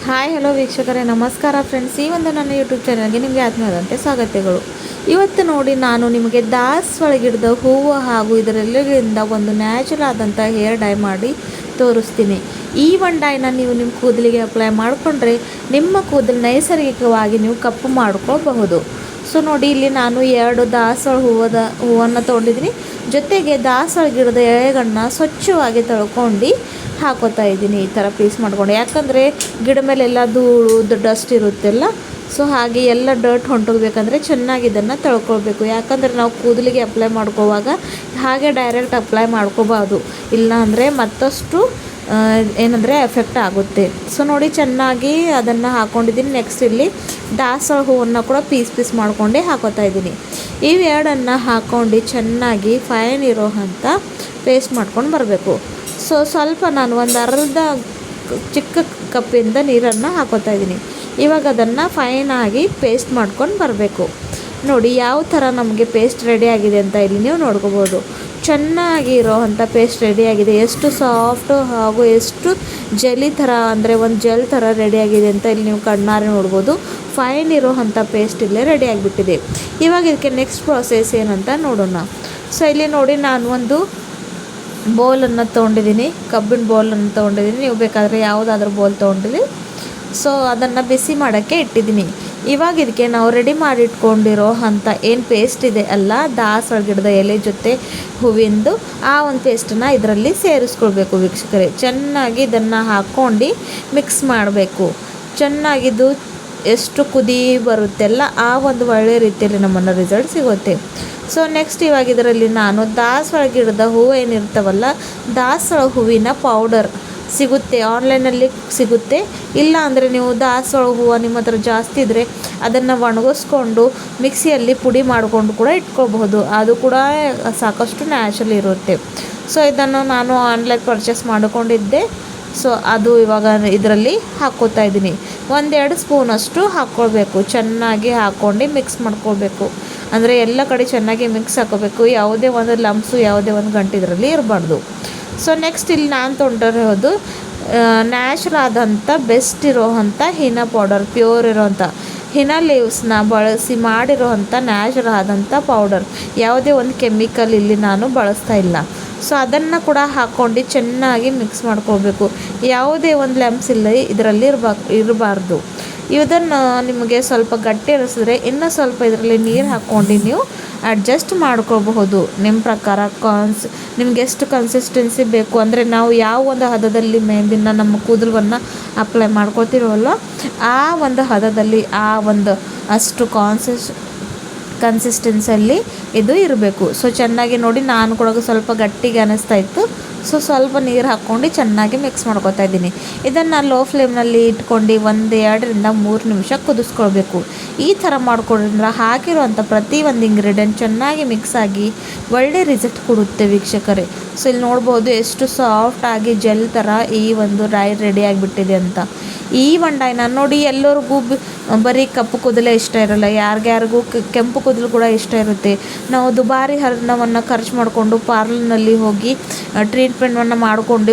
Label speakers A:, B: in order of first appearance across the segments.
A: Hi hello ವೀಕ್ಷಕರೇ, ನಮಸ್ಕಾರ friends. ಈ ಒಂದು ನನ್ನ ಯೂಟ್ಯೂಬ್ ಚಾನಲ್ಗೆ ನಿಮಗೆ ಆತ್ಮೀಯವಾದಂತೆ ಸ್ವಾಗತಗಳು. ಇವತ್ತು ನೋಡಿ ನಾನು ನಿಮಗೆ ದಾಸವಾಳ ಗಿಡದ ಹೂವು ಹಾಗೂ ಇದರೆಲ್ಲರಿಂದ ಒಂದು ನ್ಯಾಚುರಲ್ ಆದಂಥ ಹೇರ್ ಡೈ ಮಾಡಿ ತೋರಿಸ್ತೀನಿ. ಈ ಒಂದು ಡೈನ ನೀವು ನಿಮ್ಮ ಕೂದಲಿಗೆ ಅಪ್ಲೈ ಮಾಡಿಕೊಂಡ್ರೆ ನಿಮ್ಮ ಕೂದಲು ನೈಸರ್ಗಿಕವಾಗಿ ನೀವು ಕಪ್ಪು ಮಾಡ್ಕೋಬಹುದು. ಸೊ ನೋಡಿ, ಇಲ್ಲಿ ನಾನು 2 ದಾಸವಾಳ ಹೂವನ್ನು ತೊಗೊಂಡಿದ್ದೀನಿ. ಜೊತೆಗೆ ದಾಸವಾಳ ಗಿಡದ ಎಳೆಗಳನ್ನ ಸ್ವಚ್ಛವಾಗಿ ತೊಳ್ಕೊಂಡು ಹಾಕೋತಾ ಇದ್ದೀನಿ. ಈ ಥರ ಪೀಸ್ ಮಾಡ್ಕೊಂಡು, ಯಾಕಂದರೆ ಗಿಡ ಮೇಲೆಲ್ಲ ಧೂಳು ಡಸ್ಟ್ ಇರುತ್ತೆಲ್ಲ. ಸೊ ಹಾಗೆ ಎಲ್ಲ ಡರ್ಟ್ ಹೊಂಟೋಗ್ಬೇಕಂದ್ರೆ ಚೆನ್ನಾಗಿ ಇದನ್ನು ತೊಳ್ಕೊಳ್ಬೇಕು. ಯಾಕಂದರೆ ನಾವು ಕೂದಲಿಗೆ ಅಪ್ಲೈ ಮಾಡ್ಕೋವಾಗ ಹಾಗೆ ಡೈರೆಕ್ಟ್ ಅಪ್ಲೈ ಮಾಡ್ಕೋಬಾರ್ದು, ಇಲ್ಲ ಅಂದರೆ ಮತ್ತಷ್ಟು ಏನಂದರೆ ಎಫೆಕ್ಟ್ ಆಗುತ್ತೆ. ಸೊ ನೋಡಿ, ಚೆನ್ನಾಗಿ ಅದನ್ನು ಹಾಕ್ಕೊಂಡಿದ್ದೀನಿ. ನೆಕ್ಸ್ಟ್ ಇಲ್ಲಿ ದಾಸವಾಳ ಹೂವನ್ನು ಕೂಡ ಪೀಸ್ ಮಾಡ್ಕೊಂಡೆ ಹಾಕೋತಾ ಇದ್ದೀನಿ. ಇವೆರಡನ್ನು ಹಾಕ್ಕೊಂಡು ಚೆನ್ನಾಗಿ ಫೈನ್ ಇರೋ ಅಂತ ಪೇಸ್ಟ್ ಮಾಡ್ಕೊಂಡು ಬರಬೇಕು. ಸೊ ಸ್ವಲ್ಪ ನಾನು ಒಂದು ಅರ್ಧ ಚಿಕ್ಕ ಕಪ್ಪಿಂದ ನೀರನ್ನು ಹಾಕೋತಾ ಇದ್ದೀನಿ. ಇವಾಗ ಅದನ್ನು ಫೈನಾಗಿ ಪೇಸ್ಟ್ ಮಾಡ್ಕೊಂಡು ಬರಬೇಕು. ನೋಡಿ ಯಾವ ಥರ ನಮಗೆ ಪೇಸ್ಟ್ ರೆಡಿ ಆಗಿದೆ ಅಂತ ಇಲ್ಲಿ ನೀವು ನೋಡ್ಕೋಬೋದು. ಚೆನ್ನಾಗಿ ಇರೋವಂಥ ಪೇಸ್ಟ್ ರೆಡಿಯಾಗಿದೆ. ಎಷ್ಟು ಸಾಫ್ಟು ಹಾಗೂ ಎಷ್ಟು ಜೆಲಿ ಥರ ಅಂದರೆ ಒಂದು ಜೆಲ್ ಥರ ರೆಡಿಯಾಗಿದೆ ಅಂತ ಇಲ್ಲಿ ನೀವು ಕಣ್ಣಾರೆ ನೋಡ್ಬೋದು. ಫೈನ್ ಇರೋವಂಥ ಪೇಸ್ಟ್ ಇಲ್ಲೇ ರೆಡಿ ಆಗಿಬಿಟ್ಟಿದೆ. ಇವಾಗ ಇದಕ್ಕೆ ನೆಕ್ಸ್ಟ್ ಪ್ರಾಸೆಸ್ ಏನಂತ ನೋಡೋಣ. ಸೊ ಇಲ್ಲಿ ನೋಡಿ, ನಾನು ಒಂದು ಬೌಲನ್ನು ತೊಗೊಂಡಿದ್ದೀನಿ, ಕಬ್ಬಿಣ ಬೌಲನ್ನು ತೊಗೊಂಡಿದ್ದೀನಿ. ನೀವು ಬೇಕಾದರೆ ಯಾವುದಾದ್ರೂ ಬೌಲ್ ತೊಗೊಂಡಿರಿ. ಸೊ ಅದನ್ನು ಬಿಸಿ ಮಾಡೋಕ್ಕೆ ಇಟ್ಟಿದ್ದೀನಿ. ಇವಾಗ ಇದಕ್ಕೆ ನಾವು ರೆಡಿ ಮಾಡಿ ಇಟ್ಕೊಂಡಿರೋ ಅಂಥ ಏನು ಪೇಸ್ಟ್ ಇದೆ ಅಲ್ಲ, ದಾಸವಾಳ ಗಿಡದ ಎಲೆ ಜೊತೆ ಹೂವಿಂದು, ಆ ಒಂದು ಪೇಸ್ಟನ್ನು ಇದರಲ್ಲಿ ಸೇರಿಸ್ಕೊಳ್ಬೇಕು ವೀಕ್ಷಕರೇ. ಚೆನ್ನಾಗಿ ಇದನ್ನು ಹಾಕ್ಕೊಂಡು ಮಿಕ್ಸ್ ಮಾಡಬೇಕು. ಚೆನ್ನಾಗಿದ್ದು ಎಷ್ಟು ಕುದಿ ಬರುತ್ತೆಲ್ಲ ಆ ಒಂದು ಒಳ್ಳೆಯ ರೀತಿಯಲ್ಲಿ ನಮ್ಮನ್ನು ರಿಸಲ್ಟ್ ಸಿಗುತ್ತೆ. ಸೊ ನೆಕ್ಸ್ಟ್ ಇವಾಗ ಇದರಲ್ಲಿ ನಾನು ದಾಸವಾಳ ಗಿಡದ ಹೂವು ಏನಿರ್ತಾವಲ್ಲ, ದಾಸವಾಳ ಹೂವಿನ ಪೌಡರ್ ಸಿಗುತ್ತೆ, ಆನ್ಲೈನಲ್ಲಿ ಸಿಗುತ್ತೆ. ಇಲ್ಲ ಅಂದರೆ ನೀವು ದಾಸವಾಳ ಹೂವು ನಿಮ್ಮ ಹತ್ರ ಜಾಸ್ತಿ ಇದ್ದರೆ ಅದನ್ನು ಒಣಗಿಸ್ಕೊಂಡು ಮಿಕ್ಸಿಯಲ್ಲಿ ಪುಡಿ ಮಾಡಿಕೊಂಡು ಕೂಡ ಇಟ್ಕೋಬಹುದು. ಅದು ಕೂಡ ಸಾಕಷ್ಟು ನ್ಯಾಚುರಲ್ ಇರುತ್ತೆ. ಸೊ ಇದನ್ನು ನಾನು ಆನ್ಲೈನ್ ಪರ್ಚೇಸ್ ಮಾಡಿಕೊಂಡಿದ್ದೆ. ಸೊ ಅದು ಇವಾಗ ಇದರಲ್ಲಿ ಹಾಕ್ಕೋತಾ ಇದ್ದೀನಿ. 1-2 ಸ್ಪೂನಷ್ಟು ಹಾಕ್ಕೊಳ್ಬೇಕು. ಚೆನ್ನಾಗಿ ಹಾಕ್ಕೊಂಡು ಮಿಕ್ಸ್ ಮಾಡ್ಕೊಳ್ಬೇಕು. ಅಂದರೆ ಎಲ್ಲ ಕಡೆ ಚೆನ್ನಾಗಿ ಮಿಕ್ಸ್ ಹಾಕೋಬೇಕು. ಯಾವುದೇ ಒಂದು ಲಂಪ್ಸು, ಯಾವುದೇ ಒಂದು ಗಂಟು ಇದರಲ್ಲಿ ಇರಬಾರ್ದು. ಸೊ ನೆಕ್ಸ್ಟ್ ಇಲ್ಲಿ ನಾನು ತೊಗೊಂಡಿರೋದು ನ್ಯಾಚುರಲ್ ಆದಂಥ ಬೆಸ್ಟ್ ಇರೋವಂಥ ಹಿನಾ ಪೌಡರ್, ಪ್ಯೂರ್ ಇರೋವಂಥ ಹಿನಾ ಲೀವ್ಸ್ನ ಬಳಸಿ ಮಾಡಿರೋವಂಥ ನ್ಯಾಚುರಲ್ ಆದಂಥ ಪೌಡರ್. ಯಾವುದೇ ಒಂದು ಕೆಮಿಕಲ್ ಇಲ್ಲಿ ನಾನು ಬಳಸ್ತಾ ಇಲ್ಲ. ಸೊ ಅದನ್ನು ಕೂಡ ಹಾಕ್ಕೊಂಡು ಚೆನ್ನಾಗಿ ಮಿಕ್ಸ್ ಮಾಡ್ಕೊಳ್ಬೇಕು. ಯಾವುದೇ ಒಂದು ಲ್ಯಾಂಪ್ಸ್ ಇಲ್ಲ ಇದರಲ್ಲಿ ಇರಬಾರ್ದು. ಇದನ್ನು ನಿಮಗೆ ಸ್ವಲ್ಪ ಗಟ್ಟಿ ಅನಿಸಿದ್ರೆ ಇನ್ನೂ ಸ್ವಲ್ಪ ಇದರಲ್ಲಿ ನೀರು ಹಾಕ್ಕೊಂಡು ನೀವು ಅಡ್ಜಸ್ಟ್ ಮಾಡ್ಕೊಳ್ಬಹುದು. ನಿಮ್ಮ ಪ್ರಕಾರ ನಿಮ್ಗೆ ಎಷ್ಟು ಕನ್ಸಿಸ್ಟೆನ್ಸಿ ಬೇಕು ಅಂದರೆ, ನಾವು ಯಾವ ಒಂದು ಹದದಲ್ಲಿ ಮೆಹಂದಿನ ನಮ್ಮ ಕೂದಲನ್ನು ಅಪ್ಲೈ ಮಾಡ್ಕೊತಿರೋವಲ್ಲ ಆ ಒಂದು ಹದದಲ್ಲಿ ಆ ಒಂದು ಅಷ್ಟು ಕನ್ಸಿಸ್ಟೆನ್ಸಲ್ಲಿ ಇದು ಇರಬೇಕು. ಸೊ ಚೆನ್ನಾಗಿ ನೋಡಿ, ನಾನು ಕೂಡ ಸ್ವಲ್ಪ ಗಟ್ಟಿಗೆ ಅನ್ನಿಸ್ತಾ ಇತ್ತು. ಸೊ ಸ್ವಲ್ಪ ನೀರು ಹಾಕ್ಕೊಂಡು ಚೆನ್ನಾಗಿ ಮಿಕ್ಸ್ ಮಾಡ್ಕೊತಾ ಇದ್ದೀನಿ. ಇದನ್ನು ಲೋ ಫ್ಲೇಮ್ನಲ್ಲಿ ಇಟ್ಕೊಂಡು 1-2-3 ನಿಮಿಷ ಕುದಿಸ್ಕೊಳ್ಬೇಕು. ಈ ಥರ ಮಾಡ್ಕೊಂಡ್ರೆ ಹಾಕಿರುವಂಥ ಪ್ರತಿ ಒಂದು ಇಂಗ್ರೀಡಿಯೆಂಟ್ ಚೆನ್ನಾಗಿ ಮಿಕ್ಸ್ ಆಗಿ ಒಳ್ಳೆ ರಿಸಲ್ಟ್ ಕೊಡುತ್ತೆ ವೀಕ್ಷಕರೇ. ಸೊ ಇಲ್ಲಿ ನೋಡ್ಬೋದು ಎಷ್ಟು ಸಾಫ್ಟಾಗಿ ಜೆಲ್ ಥರ ಈ ಒಂದು ಡೈ ರೆಡಿ ಆಗಿಬಿಟ್ಟಿದೆ ಅಂತ. ಈ ಒಂದು ಡೈನ ನೋಡಿ, ಎಲ್ಲರಿಗೂ ಬರೀ ಕಪ್ಪು ಕೂದಲೇ ಇಷ್ಟ ಇರೋಲ್ಲ, ಯಾರಿಗ್ಯಾರಿಗೂ ಕೆಂಪು ಕೂದಲು ಕೂಡ ಇಷ್ಟ ಇರುತ್ತೆ. ನಾವು ದುಬಾರಿ ಹಣವನ್ನು ಖರ್ಚು ಮಾಡಿಕೊಂಡು ಪಾರ್ಲರ್ನಲ್ಲಿ ಹೋಗಿ ಟ್ರೀಟ್ಮೆಂಟನ್ನು ಮಾಡಿಕೊಂಡು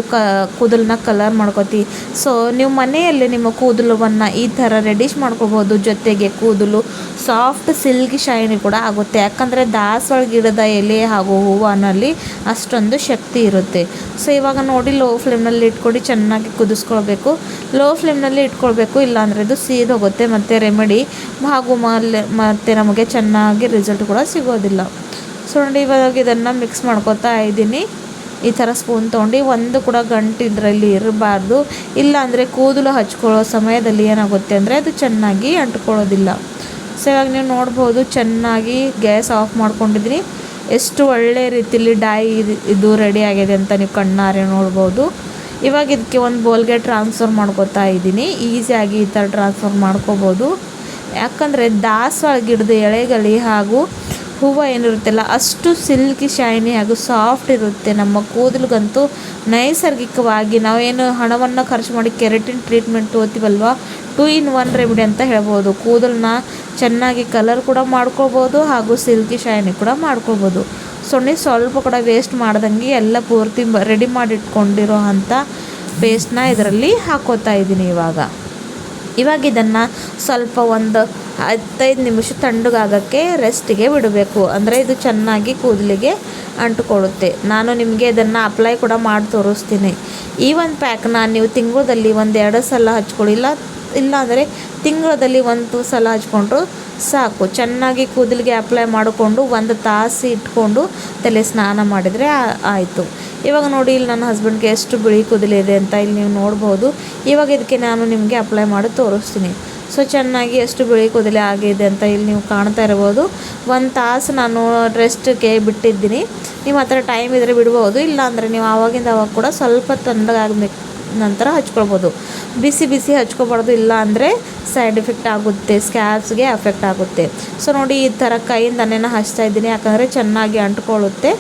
A: ಕೂದಲನ್ನ ಕಲರ್ ಮಾಡ್ಕೋತೀವಿ. ಸೊ ನೀವು ಮನೆಯಲ್ಲಿ ನಿಮ್ಮ ಕೂದಲನ್ನು ಈ ಥರ ರೆಡಿಶ್ ಮಾಡ್ಕೋಬೋದು. ಜೊತೆಗೆ ಕೂದಲು ಸಾಫ್ಟ್ ಸಿಲ್ಕಿ ಶೈನಿ ಕೂಡ ಆಗುತ್ತೆ. ಯಾಕಂದರೆ ದಾಸವಾಳ ಗಿಡದ ಎಲೆ ಹಾಗೂ ಹೂವಿನಲ್ಲಿ ಅಷ್ಟೊಂದು ಶಕ್ತಿ ಇರುತ್ತೆ. ಸೊ ಇವಾಗ ನೋಡಿ, ಲೋ ಫ್ಲೇಮ್ನಲ್ಲಿ ಇಟ್ಕೊಂಡು ಚೆನ್ನಾಗಿ ಕುದಿಸ್ಕೊಳ್ಬೇಕು. ಲೋ ಫ್ಲೇಮ್ನಲ್ಲಿ ಇಟ್ಕೊಳ್ಬೇಕು, ಇಲ್ಲಾಂದರೆ ಇದು ಸೀದೋಗುತ್ತೆ ಮತ್ತು ರೆಮಿಡಿ ಹಾಗೂ ಮತ್ತು ನಮಗೆ ಚೆನ್ನಾಗಿ ರಿಸಲ್ಟ್ ಕೂಡ ಸಿಗೋದಿಲ್ಲ. ಸೊ ನೋಡಿ, ಇವಾಗ ಇದನ್ನು ಮಿಕ್ಸ್ ಮಾಡ್ಕೊತಾ ಇದ್ದೀನಿ. ಈ ಥರ ಸ್ಪೂನ್ ತೊಗೊಂಡು ಒಂದು ಕೂಡ ಗಂಟು ಇದರಲ್ಲಿ ಇರಬಾರ್ದು. ಇಲ್ಲಾಂದರೆ ಕೂದಲು ಹಚ್ಕೊಳ್ಳೋ ಸಮಯದಲ್ಲಿ ಏನಾಗುತ್ತೆ ಅಂದರೆ ಅದು ಚೆನ್ನಾಗಿ ಅಂಟ್ಕೊಳ್ಳೋದಿಲ್ಲ. ಸೊ ಇವಾಗ ನೀವು ನೋಡ್ಬೋದು, ಚೆನ್ನಾಗಿ ಗ್ಯಾಸ್ ಆಫ್ ಮಾಡ್ಕೊಂಡಿದ್ದೀನಿ. ಎಷ್ಟು ಒಳ್ಳೆಯ ರೀತಿಯಲ್ಲಿ ಡೈ ಇದು ರೆಡಿ ಆಗಿದೆ ಅಂತ ನೀವು ಕಣ್ಣಾರೆ ನೋಡ್ಬೋದು. ಇವಾಗ ಇದಕ್ಕೆ ಒಂದು ಬೌಲ್ಗೆ ಟ್ರಾನ್ಸ್ಫರ್ ಮಾಡ್ಕೊತಾ ಇದ್ದೀನಿ. ಈಸಿಯಾಗಿ ಈ ಥರ ಟ್ರಾನ್ಸ್ಫರ್ ಮಾಡ್ಕೋಬೋದು. ಯಾಕಂದರೆ ದಾಸವಾಳ ಗಿಡದ ಎಳೆಗಳಿ ಹಾಗೂ ಹೂವು ಏನಿರುತ್ತಲ್ಲ ಅಷ್ಟು ಸಿಲ್ಕಿ ಶೈನಿ ಹಾಗೂ ಸಾಫ್ಟ್ ಇರುತ್ತೆ. ನಮ್ಮ ಕೂದಲಿಗಂತೂ ನೈಸರ್ಗಿಕವಾಗಿ ನಾವೇನು ಹಣವನ್ನು ಖರ್ಚು ಮಾಡಿ ಕೆರಟಿನ್ ಟ್ರೀಟ್ಮೆಂಟ್ ತೊಗೋತೀವಲ್ವ, 2-in-1 ರೆಮಿಡಿ ಅಂತ ಹೇಳ್ಬೋದು. ಕೂದಲನ್ನ ಚೆನ್ನಾಗಿ ಕಲರ್ ಕೂಡ ಮಾಡ್ಕೊಳ್ಬೋದು ಹಾಗೂ ಸಿಲ್ಕಿ ಶೈನಿ ಕೂಡ ಮಾಡ್ಕೊಳ್ಬೋದು. ಸ್ವಲ್ಪ ಕೂಡ ವೇಸ್ಟ್ ಮಾಡ್ದಂಗೆ ಎಲ್ಲ ಪೂರ್ತಿ ರೆಡಿ ಮಾಡಿ ಇಟ್ಕೊಂಡಿರೋ ಅಂಥ ಪೇಸ್ಟ್ನ ಇದರಲ್ಲಿ ಹಾಕೋತಾ ಇದ್ದೀನಿ ಇವಾಗ. ಇವಾಗ ಇದನ್ನು ಸ್ವಲ್ಪ ಒಂದು 15 ನಿಮಿಷ ತಣ್ಣಗಾಗೋಕ್ಕೆ ರೆಸ್ಟಿಗೆ ಬಿಡಬೇಕು. ಅಂದರೆ ಇದು ಚೆನ್ನಾಗಿ ಕೂದಲಿಗೆ ಅಂಟುಕೊಳ್ಳುತ್ತೆ. ನಾನು ನಿಮಗೆ ಇದನ್ನು ಅಪ್ಲೈ ಕೂಡ ಮಾಡಿ ತೋರಿಸ್ತೀನಿ. ಈ ಒಂದು ಪ್ಯಾಕ್ನ ನೀವು ತಿಂಗಳಲ್ಲಿ 1-2 ಸಲ ಹಚ್ಕೊಳ್ಳಿ, ಇಲ್ಲ ಅಂದರೆ ತಿಂಗಳಲ್ಲಿ 1 ಸಲ ಹಚ್ಕೊಂಡ್ರು ಸಾಕು. ಚೆನ್ನಾಗಿ ಕೂದಲಿಗೆ ಅಪ್ಲೈ ಮಾಡಿಕೊಂಡು 1 ತಾಸು ಇಟ್ಕೊಂಡು ತಲೆ ಸ್ನಾನ ಮಾಡಿದರೆ ಆಯಿತು. ಇವಾಗ ನೋಡಿ, ಇಲ್ಲಿ ನನ್ನ ಹಸ್ಬೆಂಡ್ಗೆ ಎಷ್ಟು ಬಿಳಿ ಕೂದಲಿದೆ ಅಂತ ಇಲ್ಲಿ ನೀವು ನೋಡ್ಬೋದು. ಇವಾಗ ಇದಕ್ಕೆ ನಾನು ನಿಮಗೆ ಅಪ್ಲೈ ಮಾಡಿ ತೋರಿಸ್ತೀನಿ. ಸೊ ಚೆನ್ನಾಗಿ ಎಷ್ಟು ಬಿಳಿ ಕೂದಲೇ ಆಗಿದೆ ಅಂತ ಇಲ್ಲಿ ನೀವು ಕಾಣ್ತಾ ಇರ್ಬೋದು. 1 ತಾಸು ನಾನು ರೆಸ್ಟ್ಗೆ ಬಿಟ್ಟಿದ್ದೀನಿ. ನಿಮ್ಮ ಹತ್ರ ಟೈಮ್ ಇದ್ದರೆ ಬಿಡ್ಬೋದು, ಇಲ್ಲ ಅಂದರೆ ನೀವು ಆವಾಗಿಂದ ಅವಾಗ ಕೂಡ ಸ್ವಲ್ಪ ತಣ್ಣಗಾಗಬೇಕು ನಂತರ ಹಚ್ಕೊಳ್ಬೋದು. ಬಿಸಿ ಹಚ್ಕೊಬಾರ್ದು, ಇಲ್ಲ ಅಂದರೆ ಸೈಡ್ ಎಫೆಕ್ಟ್ ಆಗುತ್ತೆ, ಸ್ಕ್ಯಾಲ್ಪ್ಸ್ಗೆ ಎಫೆಕ್ಟ್ ಆಗುತ್ತೆ. ಸೊ ನೋಡಿ, ಈ ಥರ ಕೈಯಿಂದನೇ ಹಚ್ತಾ ಇದ್ದೀನಿ, ಯಾಕಂದರೆ ಚೆನ್ನಾಗಿ ಅಂಟ್ಕೊಳ್ಳುತ್ತೆ.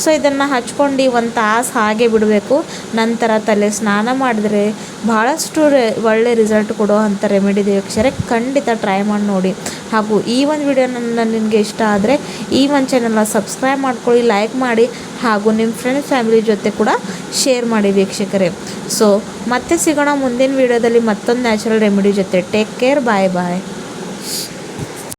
A: ಸೊ ಇದನ್ನು ಹಚ್ಕೊಂಡು 1 ತಾಸು ಹಾಗೆ ಬಿಡಬೇಕು. ನಂತರ ತಲೆ ಸ್ನಾನ ಮಾಡಿದರೆ ಭಾಳಷ್ಟು ಒಳ್ಳೆ ರಿಸಲ್ಟ್ ಕೊಡೋ ಅಂಥ ರೆಮಿಡಿ ಇದೆ ವೀಕ್ಷಕರೇ. ಖಂಡಿತ ಟ್ರೈ ಮಾಡಿ ನೋಡಿ. ಹಾಗೂ ಈ ಒಂದು ವಿಡಿಯೋ ನಿಮಗೆ ಇಷ್ಟ ಆದರೆ ಈ ಒಂದು ಚಾನಲ್ನ ಸಬ್ಸ್ಕ್ರೈಬ್ ಮಾಡ್ಕೊಳ್ಳಿ, ಲೈಕ್ ಮಾಡಿ, ಹಾಗೂ ನಿಮ್ಮ ಫ್ರೆಂಡ್ಸ್ ಫ್ಯಾಮಿಲಿ ಜೊತೆ ಕೂಡ ಶೇರ್ ಮಾಡಿ ವೀಕ್ಷಕರೇ. ಸೊ ಮತ್ತೆ ಸಿಗೋಣ ಮುಂದಿನ ವಿಡಿಯೋದಲ್ಲಿ ಮತ್ತೊಂದು ನ್ಯಾಚುರಲ್ ರೆಮಿಡಿ ಜೊತೆ. ಟೇಕ್ ಕೇರ್, ಬಾಯ್.